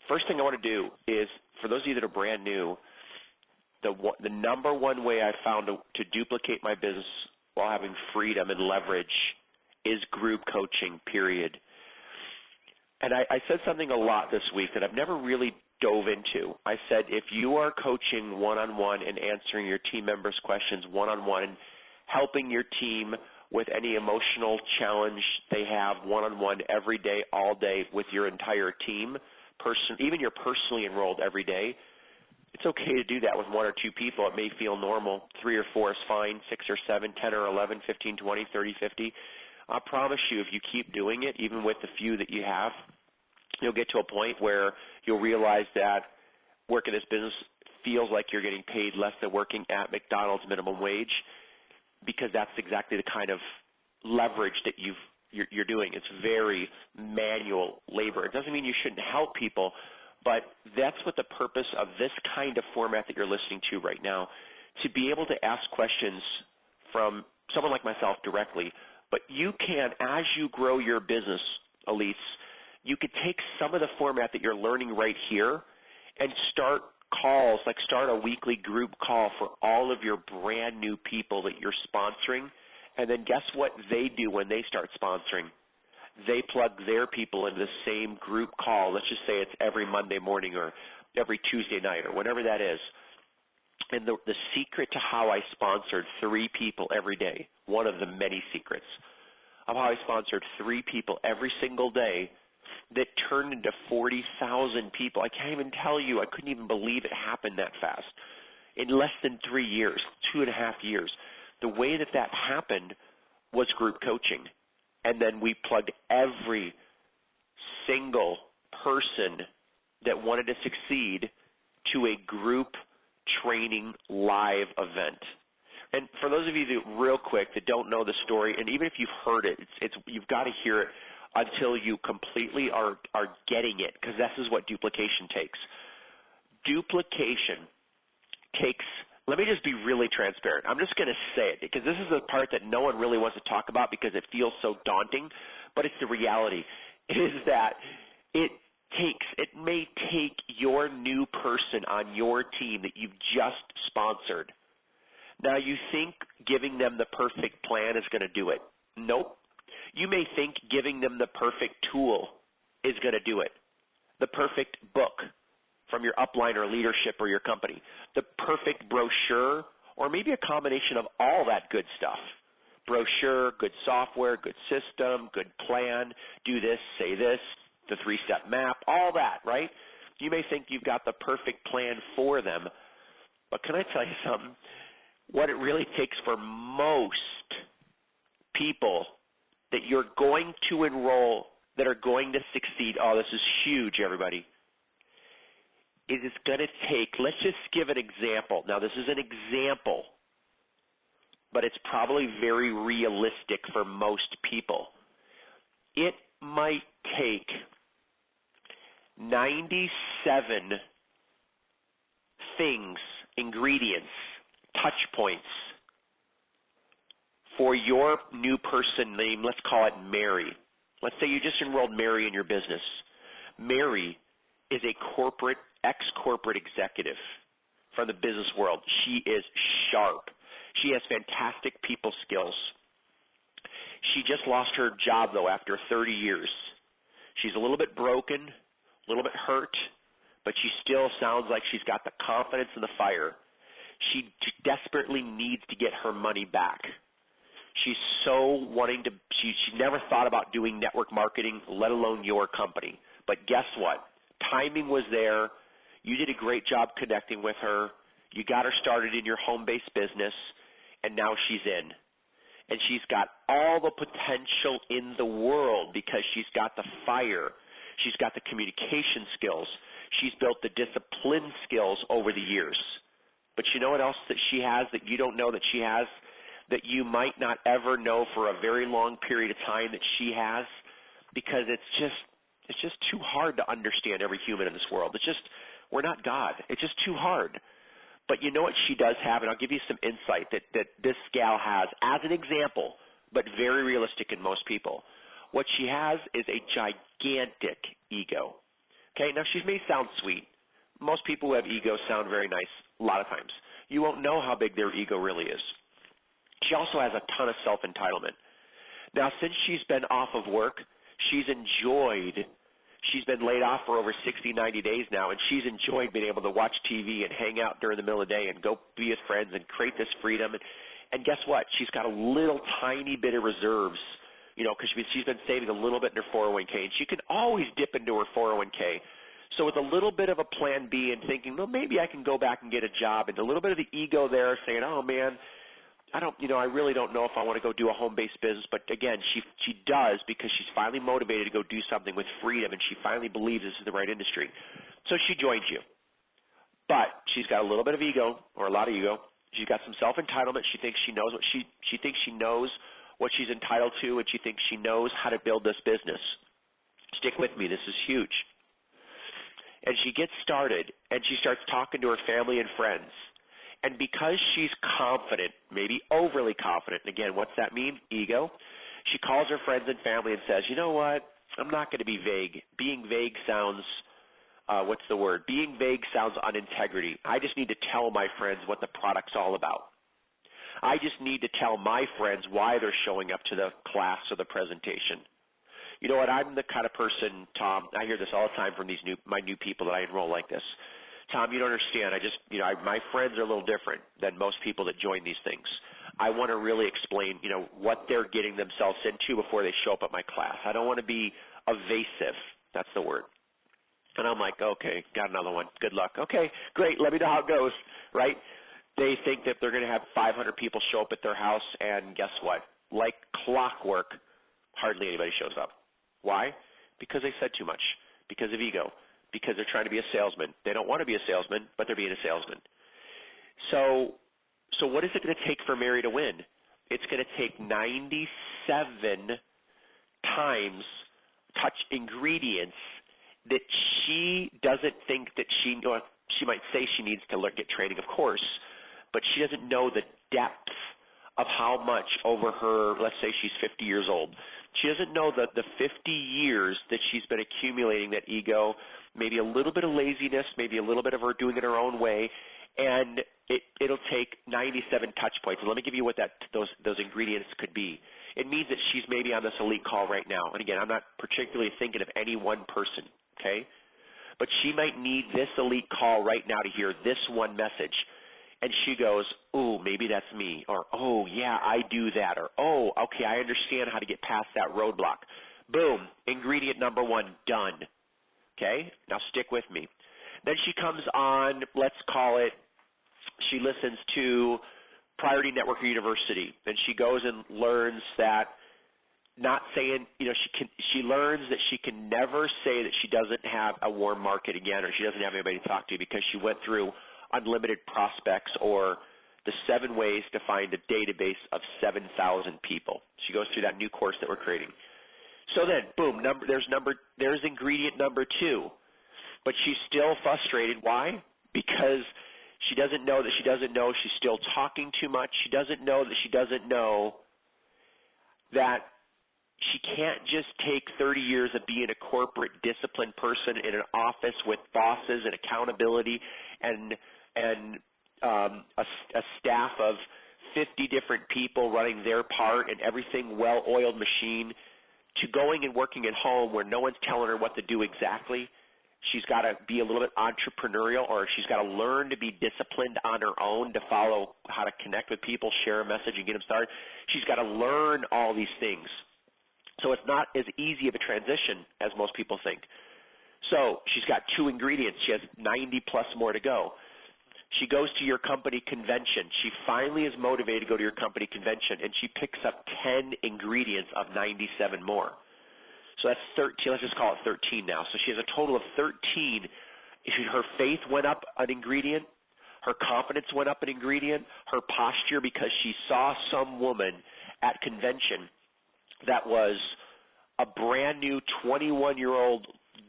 first thing I want to do is, for those of you that are brand new, the number one way I found to duplicate my business while having freedom and leverage is group coaching, period. And I said something a lot this week that I've never really dove into. I said, if you are coaching one-on-one and answering your team members' questions one-on-one and helping your team with any emotional challenge they have one-on-one every day, all day with your entire team, even you're personally enrolled every day, it's okay to do that with 1 or 2 people. It may feel normal. 3 or 4 is fine. 6 or 7, 10 or 11, 15, 20, 30, 50. I promise you, if you keep doing it, even with the few that you have, you'll get to a point where you'll realize that working this business feels like you're getting paid less than working at McDonald's minimum wage, because that's exactly the kind of leverage that you're doing. It's very manual labor. It doesn't mean you shouldn't help people, but that's what the purpose of this kind of format that you're listening to right now, to be able to ask questions from someone like myself directly. But you can, as you grow your business, Elise, you could take some of the format that you're learning right here and start calls, like start a weekly group call for all of your brand new people that you're sponsoring, and then guess what they do when they start sponsoring? They plug their people into the same group call. Let's just say it's every Monday morning or every Tuesday night or whatever that is. And the secret to how I sponsored 3 people every day, one of the many secrets of how I sponsored 3 people every single day that turned into 40,000 people. I can't even tell you. I couldn't even believe it happened that fast. In less than 3 years, 2.5 years. The way that happened was group coaching. And then we plugged every single person that wanted to succeed to a group training live event. And for those of you that, real quick, that don't know the story, and even if you've heard it, you've got to hear it until you completely are getting it, because this is what duplication takes. Duplication takes, let me just be really transparent. I'm just going to say it, because this is the part that no one really wants to talk about because it feels so daunting, but it's the reality, is that it may take your new person on your team that you've just sponsored. Now, you think giving them the perfect plan is going to do it. Nope. You may think giving them the perfect tool is going to do it. The perfect book from your upline or leadership or your company. The perfect brochure, or maybe a combination of all that good stuff. Brochure, good software, good system, good plan, do this, say this, the 3-step map, all that, right? You may think you've got the perfect plan for them, but can I tell you something? What it really takes for most people that you're going to enroll that are going to succeed, oh, this is huge, everybody, is it's going to take, let's just give an example. Now, this is an example, but it's probably very realistic for most people. It might take 97 things, ingredients, touch points for your new person name. Let's call it Mary. Let's say you just enrolled Mary in your business. Mary is a ex-corporate executive from the business world. She is sharp. She has fantastic people skills. She just lost her job, though, after 30 years. She's a little bit broken, a little bit hurt, but she still sounds like she's got the confidence and the fire. She desperately needs to get her money back. She's so wanting to, she never thought about doing network marketing, let alone your company. But guess what? Timing was there. You did a great job connecting with her. You got her started in your home-based business, and now she's in. And she's got all the potential in the world because she's got the fire. She's got the communication skills. She's built the discipline skills over the years. But you know what else that she has that you don't know that she has, that you might not ever know for a very long period of time that she has? Because it's just too hard to understand every human in this world. It's just, we're not God. It's just too hard. But you know what she does have, and I'll give you some insight that this gal has as an example, but very realistic in most people. What she has is a gigantic ego. Okay, now she may sound sweet. Most people who have ego sound very nice a lot of times. You won't know how big their ego really is. She also has a ton of self-entitlement. Now, since she's been off of work, she's been laid off for over 60, 90 days now, and she's enjoyed being able to watch TV and hang out during the middle of the day and go be with friends and create this freedom. And guess what? She's got a little tiny bit of reserves, because she's been saving a little bit in her 401k, and she can always dip into her 401k. So with a little bit of a plan B and thinking, well, maybe I can go back and get a job, and a little bit of the ego there saying, oh, man, I really don't know if I want to go do a home-based business. But again, she does because she's finally motivated to go do something with freedom, and she finally believes this is the right industry. So she joins you. But she's got a little bit of ego, or a lot of ego. She's got some self-entitlement. She thinks she knows what she thinks she knows what she's entitled to, and she thinks she knows how to build this business. Stick with me. This is huge. And she gets started, and she starts talking to her family and friends. And because she's confident, maybe overly confident, and again, what's that mean? Ego. She calls her friends and family and says, you know what? I'm not going to be vague. Being vague sounds, Being vague sounds unintegrity. I just need to tell my friends what the product's all about. I just need to tell my friends why they're showing up to the class or the presentation. You know what? I'm the kind of person, Tom, I hear this all the time from my new people that I enroll like this. Tom, you don't understand. My friends are a little different than most people that join these things. I want to really explain, what they're getting themselves into before they show up at my class. I don't want to be evasive. That's the word. And I'm like, okay, got another one. Good luck. Okay, great. Let me know how it goes, right? They think that they're going to have 500 people show up at their house, and guess what? Like clockwork, hardly anybody shows up. Why? Because they said too much, because of ego, because they're trying to be a salesman. They don't want to be a salesman, but they're being a salesman. So what is it going to take for Mary to win? It's going to take 97 times touch ingredients that she doesn't think that she might say she needs to get training, of course, but she doesn't know the depth of how much over her, let's say she's 50 years old. She doesn't know the 50 years that she's been accumulating that ego, maybe a little bit of laziness, maybe a little bit of her doing it her own way, and it'll take 97 touch points. And let me give you what those ingredients could be. It means that she's maybe on this elite call right now. And again, I'm not particularly thinking of any one person, okay? But she might need this elite call right now to hear this one message. And she goes, ooh, maybe that's me, or, oh, yeah, I do that, or, oh, okay, I understand how to get past that roadblock. Boom, ingredient number one, done. Okay, now stick with me. Then she comes on, let's call it, she listens to Priority Network University, and she goes and learns that, not saying, she learns that she can never say that she doesn't have a warm market again, or she doesn't have anybody to talk to, because she went through unlimited prospects, or the 7 ways to find a database of 7,000 people. She goes through that new course that we're creating. So then, boom, there's ingredient number 2. But she's still frustrated. Why? Because she doesn't know that she doesn't know. She's still talking too much. She doesn't know that she doesn't know that she can't just take 30 years of being a corporate disciplined person in an office with bosses and accountability and a staff of 50 different people running their part and everything well-oiled machine, to going and working at home where no one's telling her what to do exactly. She's got to be a little bit entrepreneurial, or she's got to learn to be disciplined on her own to follow how to connect with people, share a message, and get them started. She's got to learn all these things. So it's not as easy of a transition as most people think. So she's got 2 ingredients. She has 90 plus more to go. She goes to your company convention. She finally is motivated to go to your company convention, and she picks up 10 ingredients of 97 more. So that's 13. Let's just call it 13 now. So she has a total of 13. Her faith went up an ingredient. Her confidence went up an ingredient. Her posture, because she saw some woman at convention that was a brand new 21-year-old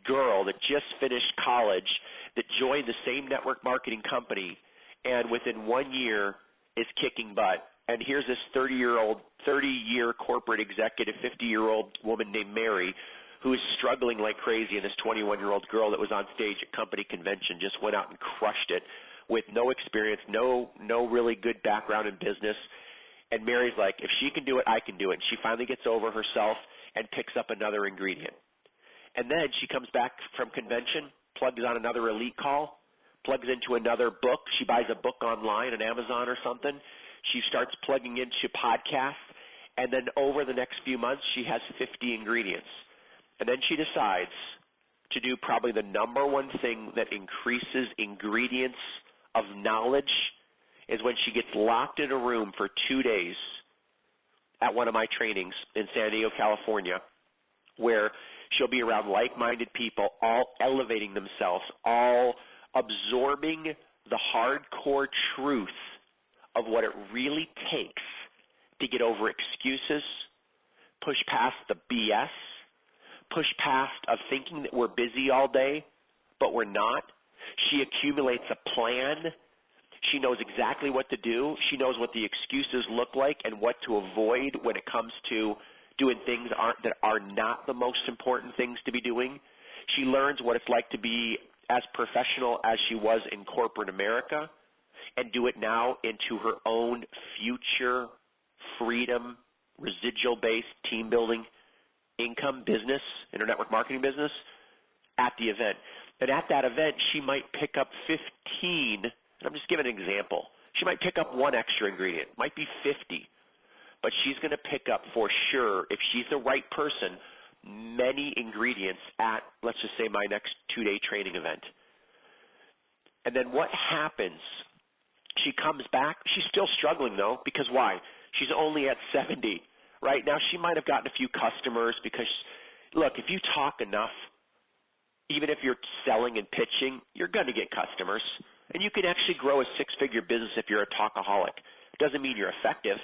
girl that just finished college, that joined the same network marketing company, and within 1 year is kicking butt. And here's this 30-year corporate executive, 50-year-old woman named Mary, who is struggling like crazy, and this 21-year-old girl that was on stage at company convention just went out and crushed it with no experience, no really good background in business. And Mary's like, if she can do it, I can do it. And she finally gets over herself and picks up another ingredient. And then she comes back from convention, plugs on another elite call, plugs into another book. She buys a book online on Amazon or something. She starts plugging into podcasts. And then over the next few months, she has 50 ingredients. And then she decides to do probably the number one thing that increases ingredients of knowledge is when she gets locked in a room for 2 days at one of my trainings in San Diego, California, where she'll be around like-minded people, all elevating themselves, all absorbing the hardcore truth of what it really takes to get over excuses, push past the BS, push past of thinking that we're busy all day, but we're not. She accumulates a plan. She knows exactly what to do. She knows what the excuses look like and what to avoid when it comes to doing things that are not the most important things to be doing. She learns what it's like to be as professional as she was in corporate America and do it now into her own future freedom, residual-based team-building income business, network marketing business at the event. And at that event, she might pick up 15, and I'm just giving an example. She might pick up one extra ingredient, might be 50, but she's going to pick up for sure, if she's the right person, many ingredients at, let's just say, my next 2-day training event. And then what happens? She comes back. She's still struggling, though, because why? She's only at 70. Right now, she might have gotten a few customers because, look, if you talk enough, even if you're selling and pitching, you're going to get customers. And you can actually grow a 6-figure business if you're a talkaholic. It doesn't mean you're effective.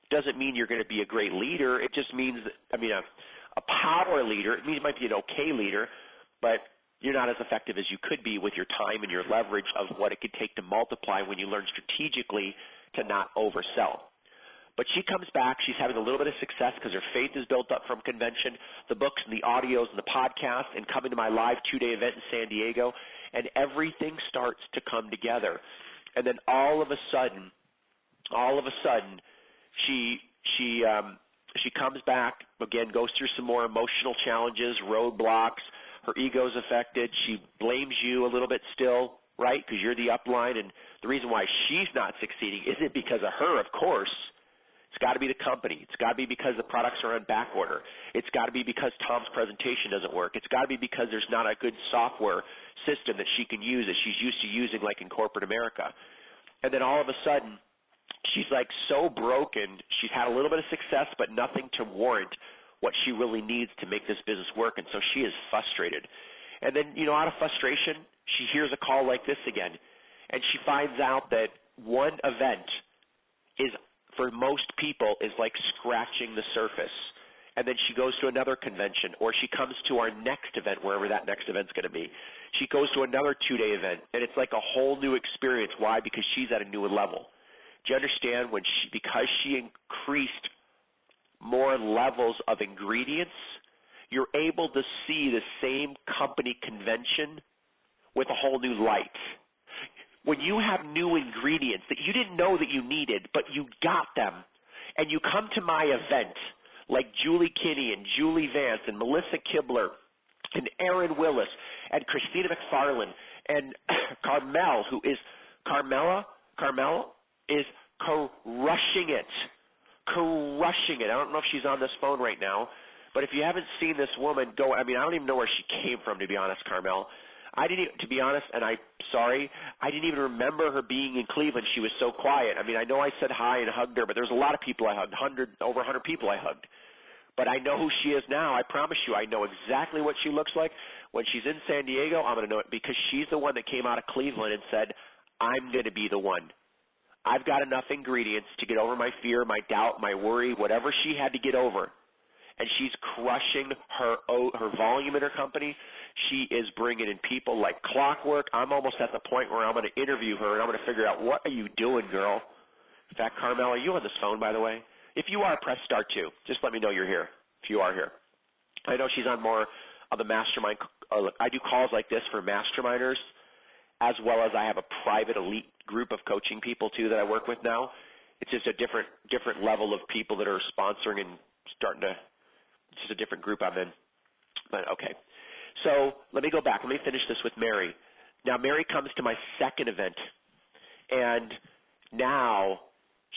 It doesn't mean you're going to be a great leader. It just means, a power leader, it means you might be an okay leader, but you're not as effective as you could be with your time and your leverage of what it could take to multiply when you learn strategically to not oversell. But she comes back. She's having a little bit of success because her faith is built up from convention, the books and the audios and the podcasts, and coming to my live 2-day event in San Diego, and everything starts to come together. And then all of a sudden, she comes back, again, goes through some more emotional challenges, roadblocks. Her ego's affected. She blames you a little bit still, right, because you're the upline. And the reason why she's not succeeding isn't because of her, of course. It's got to be the company. It's got to be because the products are on back order. It's got to be because Tom's presentation doesn't work. It's got to be because there's not a good software system that she can use that she's used to using like in corporate America. And then all of a sudden, she's like so broken. She's had a little bit of success, but nothing to warrant what she really needs to make this business work. And so she is frustrated. And then, out of frustration, she hears a call like this again. And she finds out that one event is, for most people, is like scratching the surface. And then she goes to another convention, or she comes to our next event, wherever that next event's going to be. She goes to another 2-day event, and it's like a whole new experience. Why? Because she's at a new level. Do you understand because she increased more levels of ingredients, you're able to see the same company convention with a whole new light. When you have new ingredients that you didn't know that you needed, but you got them, and you come to my event, like Julie Kinney and Julie Vance and Melissa Kibler and Aaron Willis and Christina McFarland and Carmel is crushing it. I don't know if she's on this phone right now, but if you haven't seen this woman go, I don't even know where she came from, to be honest, Carmel. To be honest, and I'm sorry, I didn't even remember her being in Cleveland. She was so quiet. I know I said hi and hugged her, but there's a lot of people I hugged, over 100 people I hugged. But I know who she is now. I promise you, I know exactly what she looks like. When she's in San Diego, I'm going to know it because she's the one that came out of Cleveland and said, I'm going to be the one. I've got enough ingredients to get over my fear, my doubt, my worry, whatever she had to get over. And she's crushing her volume in her company. She is bringing in people like clockwork. I'm almost at the point where I'm going to interview her, and I'm going to figure out, what are you doing, girl? In fact, Carmel, are you on this phone, by the way? If you are, press star 2. Just let me know you're here, if you are here. I know she's on more of the mastermind. I do calls like this for masterminders, as well as I have a private elite group of coaching people too that I work with now. It's just a different level of people that are sponsoring and starting to. It's just a different group I'm in. But okay, so let me go back. Let me finish this with Mary. Now Mary comes to my second event, and now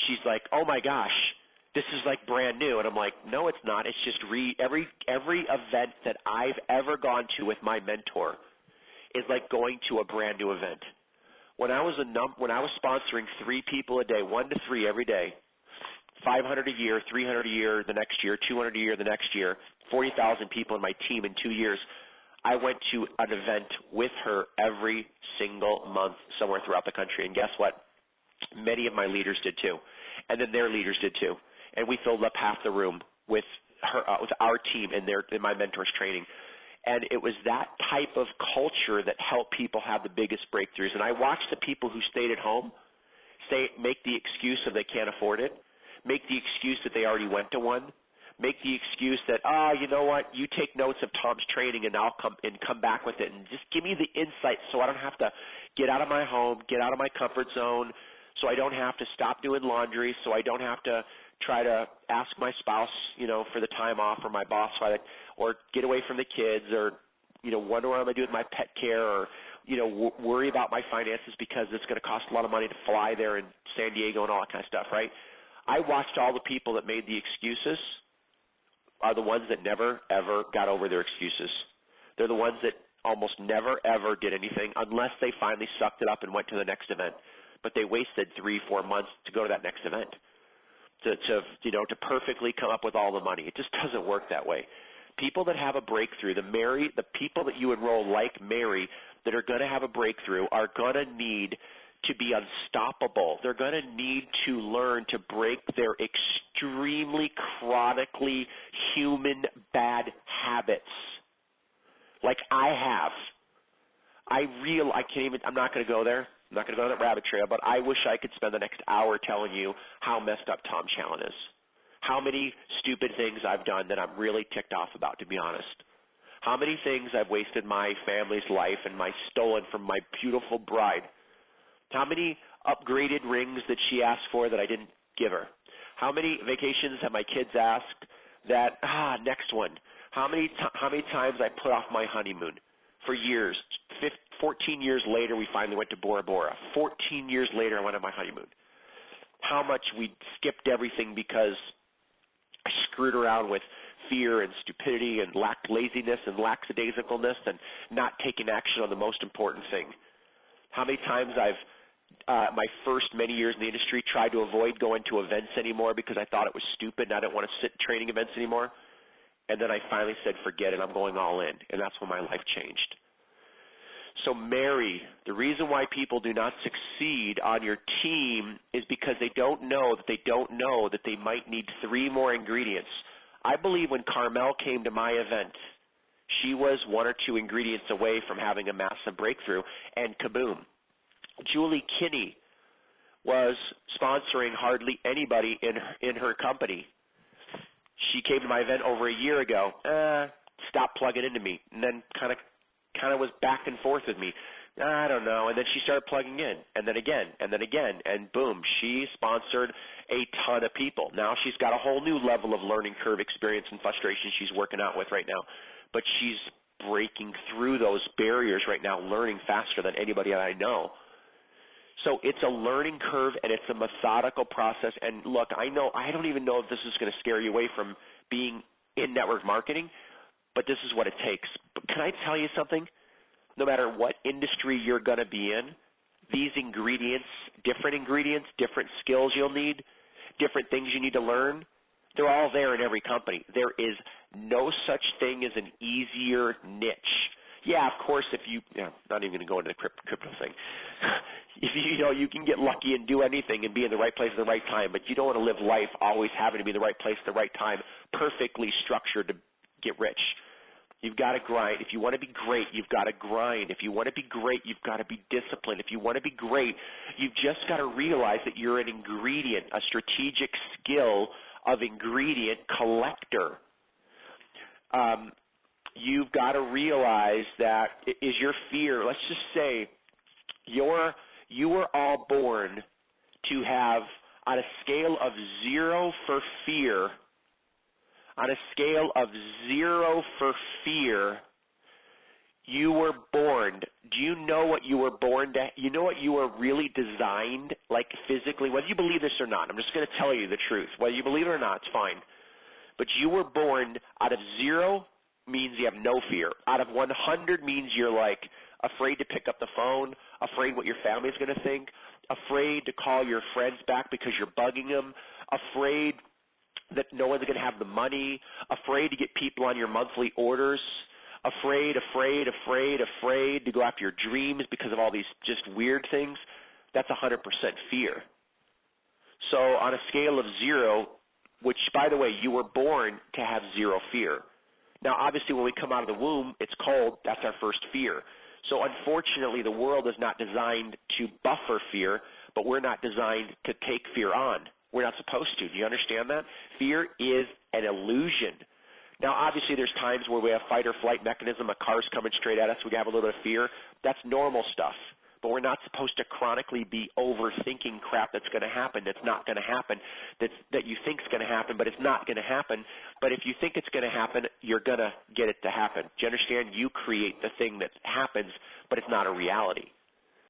she's like, "Oh my gosh, this is like brand new." And I'm like, "No, it's not. It's just every event that I've ever gone to with my mentor is like going to a brand new event." When I was sponsoring 3 people a day, 1 to 3 every day, 500 a year, 300 a year the next year, 200 a year the next year, 40,000 people in my team in 2 years, I went to an event with her every single month somewhere throughout the country. And guess what? Many of my leaders did too, and then their leaders did too. And we filled up half the room with her, with our team and my mentors training. And it was that type of culture that helped people have the biggest breakthroughs. And I watched the people who stayed at home make the excuse that they can't afford it, make the excuse that they already went to one, make the excuse that, you know what, you take notes of Tom's training and I'll come back with it, and just give me the insight so I don't have to get out of my home, get out of my comfort zone, so I don't have to stop doing laundry, so I don't have to try to ask my spouse, for the time off, or my boss, or get away from the kids, or, wonder what I'm going to do with my pet care, or, worry about my finances because it's going to cost a lot of money to fly there in San Diego and all that kind of stuff, right? I watched all the people that made the excuses are the ones that never, ever got over their excuses. They're the ones that almost never, ever did anything unless they finally sucked it up and went to the next event. But they wasted 3-4 months to go to that next event. To perfectly come up with all the money. It just doesn't work that way. People that have a breakthrough, the people that you enroll like Mary that are going to have a breakthrough are going to need to be unstoppable. They're going to need to learn to break their extremely chronically human bad habits like I have. I'm not going to go there. I'm not going to go on that rabbit trail, but I wish I could spend the next hour telling you how messed up Tom Challan is. How many stupid things I've done that I'm really ticked off about, to be honest. How many things I've wasted my family's life and stolen from my beautiful bride. How many upgraded rings that she asked for that I didn't give her. How many vacations have my kids asked that, next one. How many times I put off my honeymoon for years. 14 years later, we finally went to Bora Bora. 14 years later, I went on my honeymoon. How much we skipped everything because I screwed around with fear and stupidity and laziness and lackadaisicalness and not taking action on the most important thing. How many times I've, my first many years in the industry, tried to avoid going to events anymore because I thought it was stupid and I didn't want to sit in training events anymore. And then I finally said, forget it, I'm going all in. And that's when my life changed. So Mary, the reason why people do not succeed on your team is because they don't know that they might need 3 more ingredients. I believe when Carmel came to my event, she was 1 or 2 ingredients away from having a massive breakthrough, and kaboom. Julie Kinney was sponsoring hardly anybody in her company. She came to my event over a year ago, stopped plugging into me, and then kind of was back and forth with me. I don't know. And then she started plugging in, and then again, and boom, she sponsored a ton of people. Now she's got a whole new level of learning curve experience and frustration she's working out with right now. But she's breaking through those barriers right now, learning faster than anybody that I know. So it's a learning curve, and it's a methodical process. And look, I don't even know if this is going to scare you away from being in network marketing, but this is what it takes. But can I tell you something? No matter what industry you're going to be in, these ingredients, different skills you'll need, different things you need to learn, they're all there in every company. There is no such thing as an easier niche. Yeah, of course, not even going to go into the crypto thing. If you can get lucky and do anything and be in the right place at the right time, but you don't want to live life always having to be in the right place at the right time, perfectly structured to get rich. You've got to grind. If you want to be great, you've got to grind. If you want to be great, you've got to be disciplined. If you want to be great, you've just got to realize that you're an ingredient, a strategic skill of ingredient collector. you've got to realize that is your fear. Let's just say you were all born to have, on a scale of 0 for fear, on a scale of 0 for fear, you were born. Do you know what you were born to? You know what you were really designed, like physically, whether you believe this or not. I'm just going to tell you the truth. Whether you believe it or not, it's fine. But you were born out of 0 means you have no fear. Out of 100 means you're like afraid to pick up the phone, afraid what your family's going to think, afraid to call your friends back because you're bugging them, afraid that no one's going to have the money, afraid to get people on your monthly orders, afraid to go after your dreams because of all these just weird things. That's 100% fear. So on a scale of 0, which, by the way, you were born to have 0 fear. Now, obviously, when we come out of the womb, it's cold. That's our first fear. So unfortunately, the world is not designed to buffer fear, but we're not designed to take fear on. We're not supposed to. Do you understand that? Fear is an illusion. Now, obviously, there's times where we have fight or flight mechanism, a car's coming straight at us, we have a little bit of fear. That's normal stuff. But we're not supposed to chronically be overthinking crap that's going to happen, that's not going to happen, that you think is going to happen, but it's not going to happen. But if you think it's going to happen, you're going to get it to happen. Do you understand? You create the thing that happens, but it's not a reality.